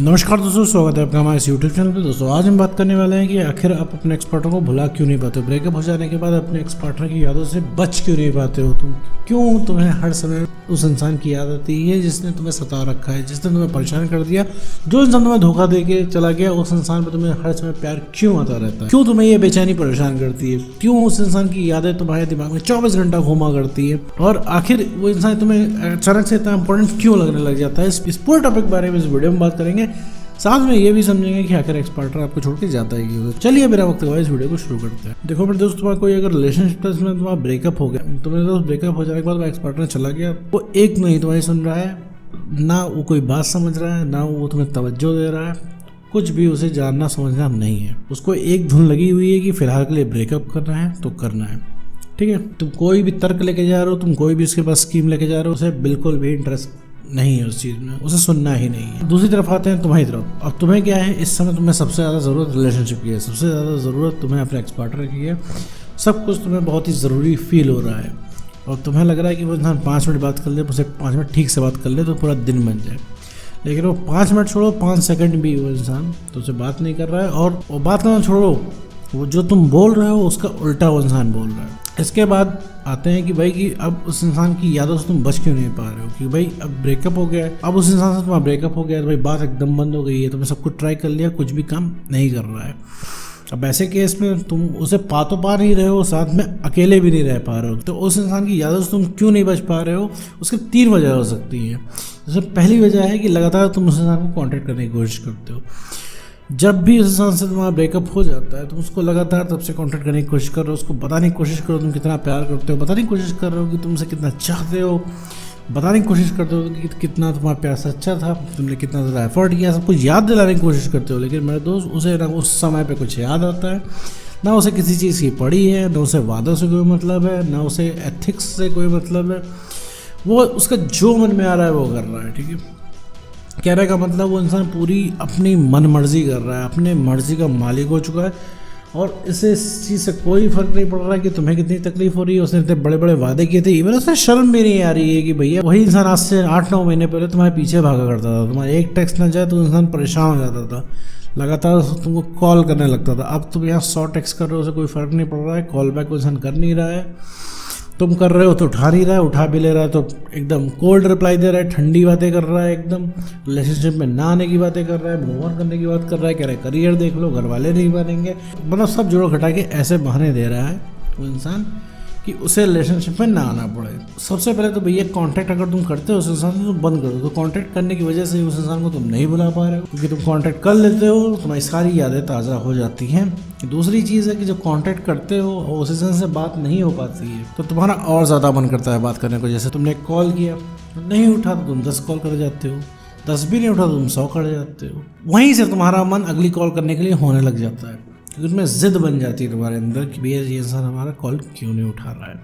नमस्कार दोस्तों, स्वागत है आपका हमारे इस यूट्यूब चैनल पे। दोस्तों आज हम बात करने वाले हैं कि आखिर आप अपने एक्स पार्टनर को भुला क्यों नहीं पाते हो। ब्रेकअप हो जाने के बाद अपने एक्स पार्टनर की यादों से बच क्यों नहीं पाते हो तुम। क्यों तुम्हें हर समय उस इंसान की याद आती है जिसने तुम्हें सता रखा है, जिसने तुम्हें परेशान कर दिया, जो इंसान तुम्हें धोखा दे के चला गया, उस इंसान पर तुम्हें हर समय प्यार क्यों आता रहता है। क्यों तुम्हें ये बेचैनी परेशान करती है, क्यों उस इंसान की यादें तुम्हारे दिमाग में 24 घंटा घूमा करती है, और आखिर वो इंसान तुम्हें अचानक से इतना इंपॉर्टेंट क्यों लगने लग जाता है। इस पूरे टॉपिक के बारे में इस वीडियो में बात करेंगे। साथ में ये भी समझेंगे कि आखिर एक्स पार्टनर आपको छोड़ के जाता है क्यों। चलिए मेरा वक्त हुआ, इस वीडियो को शुरू करते हैं। देखो मेरे दोस्त, तुम्हारा कोई अगर रिलेशनशिप में तुम्हारा ब्रेकअप हो गया, तुम्हारे दोस्त ब्रेकअप हो जाने के बाद एक्स पार्टनर चला गया, वो एक नहीं तुम्हारी सुन रहा है, ना वो कोई बात समझ रहा है, ना वो तुम्हें तवज्जो दे रहा है, कुछ भी उसे जानना समझना नहीं है। उसको एक धुन लगी हुई है कि फिलहाल के लिए ब्रेकअप करना है तो करना है, ठीक है। तुम कोई भी तर्क लेके जा रहे हो, तुम कोई भी उसके पास स्कीम लेके जा रहे हो, उसे बिल्कुल भी इंटरेस्ट नहीं है उस चीज़ में, उसे सुनना ही नहीं है। दूसरी तरफ आते हैं तुम्हारी तरफ। अब तुम्हें क्या है, इस समय तुम्हें सबसे ज़्यादा ज़रूरत रिलेशनशिप की है, सबसे ज़्यादा ज़रूरत तुम्हें अपने एक्स पार्टनर की है। सब कुछ तुम्हें बहुत ही ज़रूरी फील हो रहा है और तुम्हें लग रहा है कि वो इंसान 5 मिनट बात कर ले, उसे 5 मिनट ठीक से बात कर ले तो पूरा दिन बन जाए। लेकिन वो 5 मिनट छोड़ो, 5 सेकंड भी वो इंसान तो उसे बात नहीं कर रहा है, और वो बात करना छोड़ो, वो जो तुम बोल रहे हो उसका उल्टा वो इंसान बोल रहा है। इसके बाद आते हैं कि भाई कि अब उस इंसान की यादों से तुम बच क्यों नहीं पा रहे हो, कि भाई अब ब्रेकअप हो गया है, अब उस इंसान से तुम्हारा ब्रेकअप हो गया है तो भाई बात एकदम बंद हो गई है, तुमने सब कुछ ट्राई कर लिया, कुछ भी काम नहीं कर रहा है। अब ऐसे केस में तुम उसे पा तो पा नहीं रहे हो, साथ में अकेले भी नहीं रह पा रहे हो, तो उस इंसान की यादों से तुम क्यों नहीं बच पा रहे हो। उसकी 3 वजह हो सकती है। जैसे पहली वजह है कि लगातार तुम उस इंसान को कॉन्टैक्ट करने की कोशिश करते हो। जब भी उस इंसान से तुम्हारा ब्रेकअप हो जाता है, तुम उसको लगातार तब से कांटेक्ट करने की कोशिश कर रहे हो, उसको बताने की कोशिश करो तुम कितना प्यार करते हो, बताने की कोशिश कर रहे हो कि तुमसे कितना चाहते हो, बताने की कोशिश करते हो कि कितना तुम्हारा प्यार सच्चा था, तुमने कितना ज़्यादा एफर्ट किया, सब कुछ याद दिलाने की कोशिश करते हो। लेकिन मेरे दोस्त, उसे ना उस समय पे कुछ याद आता है, ना उसे किसी चीज़ की पड़ी है, ना उसे वादों से कोई मतलब है, ना उसे एथिक्स से कोई मतलब है। वो उसका जो मन में आ रहा है वो कर रहा है, ठीक है। कहने का मतलब वो इंसान पूरी अपनी मन मर्जी कर रहा है, अपने मर्जी का मालिक हो चुका है, और इसे इस चीज़ से कोई फर्क नहीं पड़ रहा है कि तुम्हें कितनी तकलीफ हो रही है। उसने इतने बड़े बड़े वादे किए थे, इवन उसे शर्म भी नहीं आ रही है कि भैया वही इंसान आज से 8-9 महीने पहले तुम्हारे पीछे भागा करता था, तुम्हारा एक टेक्स्ट ना जाए तो इंसान परेशान हो जाता था, लगातार तुमको कॉल करने लगता था। अब तुम यहाँ 100 टेक्स्ट कर रहे हो, उसे कोई फ़र्क नहीं पड़ रहा है, कॉल बैक वो इंसान कर नहीं रहा है, तुम कर रहे हो तो उठा नहीं रहा है, उठा भी ले रहा है तो एकदम कोल्ड रिप्लाई दे रहा है, ठंडी बातें कर रहा है, एकदम रिलेशनशिप में ना आने की बातें कर रहा है, मूव ऑन करने की बात कर रहा है, कह रहा है करियर देख लो, घर वाले नहीं बनेंगे, मतलब सब जोड़ो घटा के ऐसे बहाने दे रहा है वो इंसान कि उसे रिलेशनशिप में ना आना पड़े। सबसे पहले तो भैया कांटेक्ट अगर तुम करते हो उस इंसान से तो बंद करो। तो कांटेक्ट करने की वजह से उस इंसान को तुम नहीं बुला पा रहे हो, क्योंकि तुम कांटेक्ट कर लेते हो तुम्हारी सारी यादें ताज़ा हो जाती हैं। दूसरी चीज़ है कि जब कांटेक्ट करते हो और उस इंसान से बात नहीं हो पाती है तो तुम्हारा और ज़्यादा मन करता है बात करने को। जैसे तुमने कॉल किया, नहीं उठा तो तुम 10 कॉल कर जाते हो, 10 भी नहीं उठा तो तुम 100 कर जाते हो। वहीं से तुम्हारा मन अगली कॉल करने के लिए होने लग जाता है, क्योंकि उसमें जिद बन जाती है तुम्हारे अंदर कि भैया ये इंसान हमारा कॉल क्यों नहीं उठा रहा है।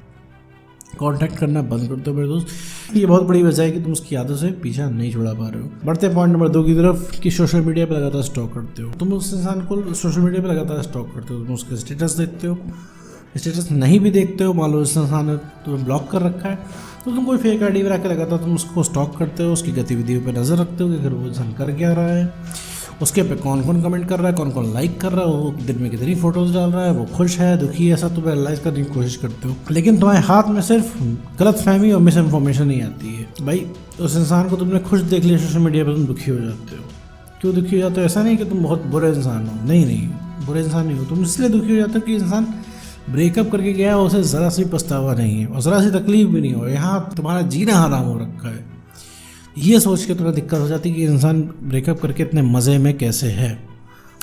कांटेक्ट करना बंद कर दो मेरे दोस्त। ये बहुत बड़ी वजह है कि तुम उसकी आदतों से पीछा नहीं छुड़ा पा रहे हो। बढ़ते पॉइंट नंबर 2 की तरफ कि सोशल मीडिया पे लगातार स्टॉक करते हो। तुम उस इंसान को सोशल मीडिया पे लगातार स्टॉक करते हो, तुम उसके स्टेटस देखते हो, स्टेटस नहीं भी देखते हो, मान लो उस इंसान ने तुम्हें ब्लॉक कर रखा है तो तुम कोई फेक आईडी बना के लगातार तुम उसको स्टॉक करते हो, उसकी गतिविधियों पर नज़र रखते हो कि अगर वो इंसान कर क्या रहा है, उसके पे कौन कौन कमेंट कर रहा है, कौन कौन लाइक कर रहा है, वो दिन में कितनी फोटोज़ डाल रहा है, वो खुश है दुखी है, ऐसा तुम एनालाइज करने की कोशिश करते हो। लेकिन तुम्हारे हाथ में सिर्फ गलतफहमी और मिस इन्फॉर्मेशन ही आती है। भाई उस इंसान को तुमने खुश देख लिया सोशल मीडिया पर, तुम दुखी हो जाते हो। क्यों दुखी हो जाते हो? ऐसा नहीं कि तुम बहुत बुरे इंसान हो, नहीं, बुरे इंसान नहीं हो तुम, इसलिए दुखी हो जाते हो कि इंसान ब्रेकअप करके गया, उसे ज़रा सी पछतावा नहीं है और ज़रा सी तकलीफ भी नहीं हो, यहाँ तुम्हारा जीना हराम हो रखा है। ये सोच के तुम्हें दिक्कत हो जाती है कि इंसान ब्रेकअप करके इतने मज़े में कैसे है।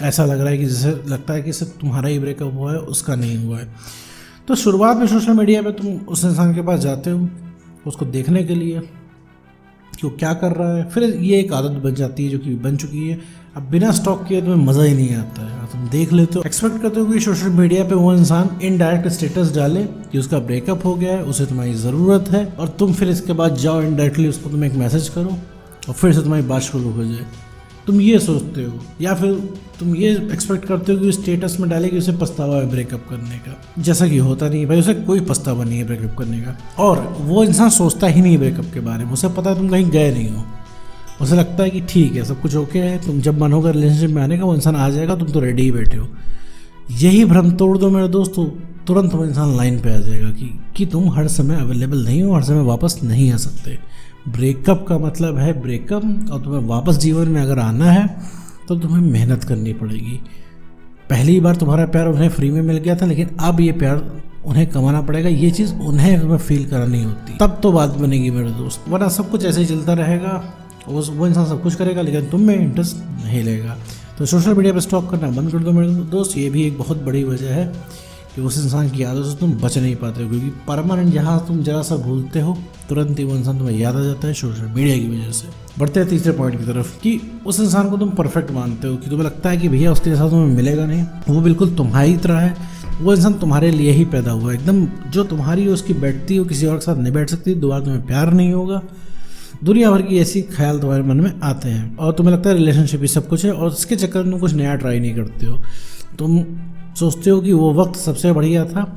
ऐसा लग रहा है कि जैसे लगता है कि सिर्फ तुम्हारा ही ब्रेकअप हुआ है, उसका नहीं हुआ है। तो शुरुआत में सोशल मीडिया पे तुम उस इंसान के पास जाते हो उसको देखने के लिए कि वो क्या कर रहा है, फिर ये एक आदत बन जाती है जो कि बन चुकी है। अब बिना स्टॉक किए तुम्हें मज़ा ही नहीं आता है, तुम देख लेते हो, एक्सपेक्ट करते हो कि सोशल मीडिया पे वो इंसान इनडायरेक्ट स्टेटस डाले कि उसका ब्रेकअप हो गया है, उसे तुम्हारी ज़रूरत है, और तुम फिर इसके बाद जाओ इनडायरेक्टली उसको तुम एक मैसेज करो और फिर से तुम्हारी बात शुरू हो जाए। तुम ये सोचते हो, या फिर तुम ये एक्सपेक्ट करते हो कि स्टेटस में डाले कि उसे पछतावा है ब्रेकअप करने का, जैसा कि होता नहीं है भाई, उसे कोई पछतावा नहीं है ब्रेकअप करने का, और वो इंसान सोचता ही नहीं है ब्रेकअप के बारे में, उसे पता है तुम कहीं गए नहीं हो, उसे लगता है कि ठीक है सब कुछ ओके है, तुम जब मन होगा रिलेशनशिप में आने का वो इंसान आ जाएगा, तुम तो रेडी ही बैठे हो। यही भ्रम तोड़ दो मेरे दोस्तों, तुरंत वो इंसान लाइन पे आ जाएगा कि तुम हर समय अवेलेबल नहीं हो, हर समय वापस नहीं आ सकते। ब्रेकअप का मतलब है ब्रेकअप, और तुम्हें वापस जीवन में अगर आना है तो तुम्हें मेहनत करनी पड़ेगी। पहली बार तुम्हारा प्यार उन्हें फ्री में मिल गया था, लेकिन अब ये प्यार उन्हें कमाना पड़ेगा, ये चीज़ उन्हें तुम्हें फील करानी होती, तब तो बात बनेगी मेरे दोस्त। वरना सब कुछ ऐसे ही चलता रहेगा, वो इंसान सब कुछ करेगा लेकिन तुम में इंटरेस्ट नहीं लेगा। तो सोशल मीडिया पर स्टॉक करना बंद कर दो मेरे दोस्त। ये भी एक बहुत बड़ी वजह है कि उस इंसान की यादों से तुम बच नहीं पाते हो, क्योंकि परमानेंट जहाँ तुम जरा सा भूलते हो तुरंत ही वो इंसान तुम्हें याद आ जाता है सोशल मीडिया की वजह से। बढ़ते हैं तीसरे पॉइंट की तरफ कि उस इंसान को तुम परफेक्ट मानते हो, कि तुम्हें लगता है कि भैया उसके जैसा तुम्हें मिलेगा नहीं, वो बिल्कुल तुम्हारी तरह है, वो इंसान तुम्हारे लिए ही पैदा हुआ है, एकदम जो तुम्हारी उसकी बैठती हो किसी और के साथ नहीं बैठ सकती, दोबारा तुम्हें प्यार नहीं होगा। दुनिया भर की ऐसी ख्याल तुम्हारे मन में आते हैं और तुम्हें लगता है रिलेशनशिप ही सब कुछ है, और इसके चक्कर में तुम कुछ नया ट्राई नहीं करते हो। तुम सोचते हो कि वो वक्त सबसे बढ़िया था,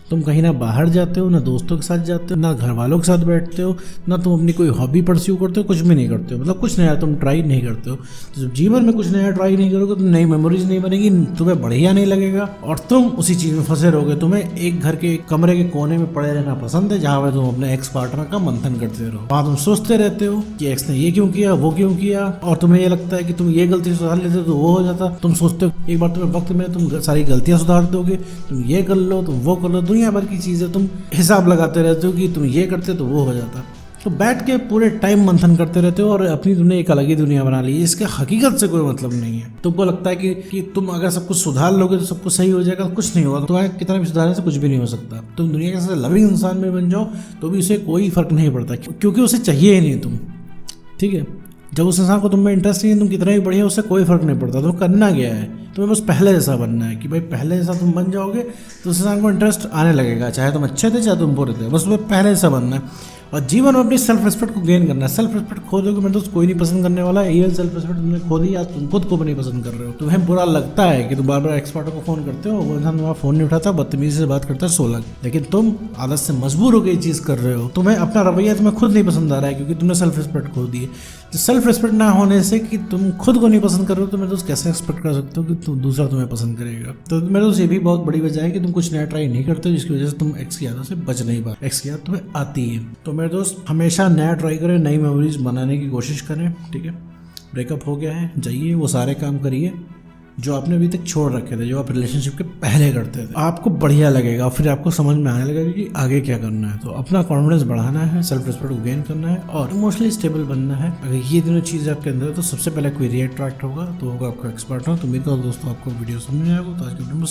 तुम कहीं ना बाहर जाते हो, ना दोस्तों के साथ जाते हो, ना घर वालों के साथ बैठते हो, ना तुम अपनी कोई हॉबी परस्यू करते हो, कुछ भी नहीं करते हो, मतलब कुछ नया तुम ट्राई नहीं करते हो। तो जब जीवन में कुछ नया ट्राई नहीं करोगे तो नई मेमोरीज नहीं बनेगी, तुम्हें बढ़िया नहीं लगेगा और तुम उसी चीज़ में फंसे रहोगे। तुम्हें एक घर के कमरे के कोने में पड़े रहना पसंद है, जहाँ पर तुम अपने एक्स पार्टनर का मंथन करते रहो। वहाँ तुम सोचते रहते हो कि एक्स ने ये क्यों किया, वो क्यों किया, और तुम्हें ये लगता है कि तुम ये गलती सुधार लेते तो वो हो जाता। तुम सोचते हो एक बार तुम्हें वक्त में तुम सारी गलतियाँ सुधार दोगे, तुम ये कर लो, तुम वो कर लो, दुनिया भर की चीज़ें तुम हिसाब लगाते रहते हो कि तुम ये करते तो वो हो जाता। तो बैठ के पूरे टाइम मंथन करते रहते हो और अपनी तुमने एक अलग ही दुनिया बना ली है, इसके हकीकत से कोई मतलब नहीं है। तुमको लगता है कि तुम अगर सब कुछ सुधार लोगे तो सब कुछ सही हो जाएगा, कुछ नहीं होगा। तुम्हारे कितना भी सुधारने से कुछ भी नहीं हो सकता। तुम दुनिया के सबसे लविंग इंसान में बन जाओ तो भी उसे कोई फर्क नहीं पड़ता, क्योंकि उसे चाहिए ही नहीं तुम, ठीक है। जब उस इंसान को तुम में इंटरेस्ट नहीं है, तुम कितना भी बढ़िया, उससे कोई फर्क नहीं पड़ता। तो करना क्या है, तुम्हें बस पहले जैसा बनना है कि भाई पहले जैसा तुम बन जाओगे तो उस इंसान को इंटरेस्ट आने लगेगा, चाहे तुम अच्छे थे चाहे तुम बुरे थे, बस तुम्हें पहले जैसा बनना है। और जीवन में अपनी सेल्फ रिस्पेक्ट को गेन करना है। सेल्फ रिस्पेक्ट खो दोगे मेरे दोस्त, कोई नहीं पसंद करने वाला है। ये सेल्फ रिस्पेक्ट तुमने खो दी, आज तुम खुद को भी नहीं पसंद कर रहे हो। तुम्हें बुरा लगता है कि तुम बार बार एक्सपर्टों को फोन करते हो, वो इंसान तुम्हारा फोन नहीं उठाता, बदतमीजी से बात करता है 16, लेकिन तुम आदत से मजबूर होकर ये चीज़ कर रहे हो। तुम्हें अपना रवैया तुम्हें खुद नहीं पसंद आ रहा है क्योंकि तुमने सेल्फ रिस्पेक्ट खो दी है। तो सेल्फ रिस्पेक्ट ना होने से कि तुम खुद को नहीं पसंद कर रहे हो तो मेरे दोस्त कैसे एक्सपेक्ट कर सकते हो कि तुम दूसरा तुम्हें पसंद करेगा। तो मेरे दोस्त ये भी बहुत बड़ी वजह है कि तुम कुछ नया ट्राई नहीं करते, जिसकी वजह से तुम एक्स की यादों से बच नहीं पाते। एक्स की याद तुम्हें आती है। तो मेरे दोस्त हमेशा नया ट्राई करें, नई मेमोरीज बनाने की कोशिश करें, ठीक है। ब्रेकअप हो गया है, जाइए वो सारे काम करिए जो आपने अभी तक छोड़ रखे थे, जो आप रिलेशनशिप के पहले करते थे। आपको बढ़िया लगेगा, फिर आपको समझ में आने लगेगा कि आगे क्या करना है। तो अपना कॉन्फिडेंस बढ़ाना है, सेल्फ रिस्पेक्ट को गेन करना है और इमोशनली स्टेबल बनना है। अगर ये दोनों चीज़ें आपके अंदर है तो सबसे पहले कोई रिएक्ट होगा तो होगा आपका एक्सपर्ट हो। तो मेरे दोस्तों आपको वीडियो समझ में आएगा। तो आज के वीडियो में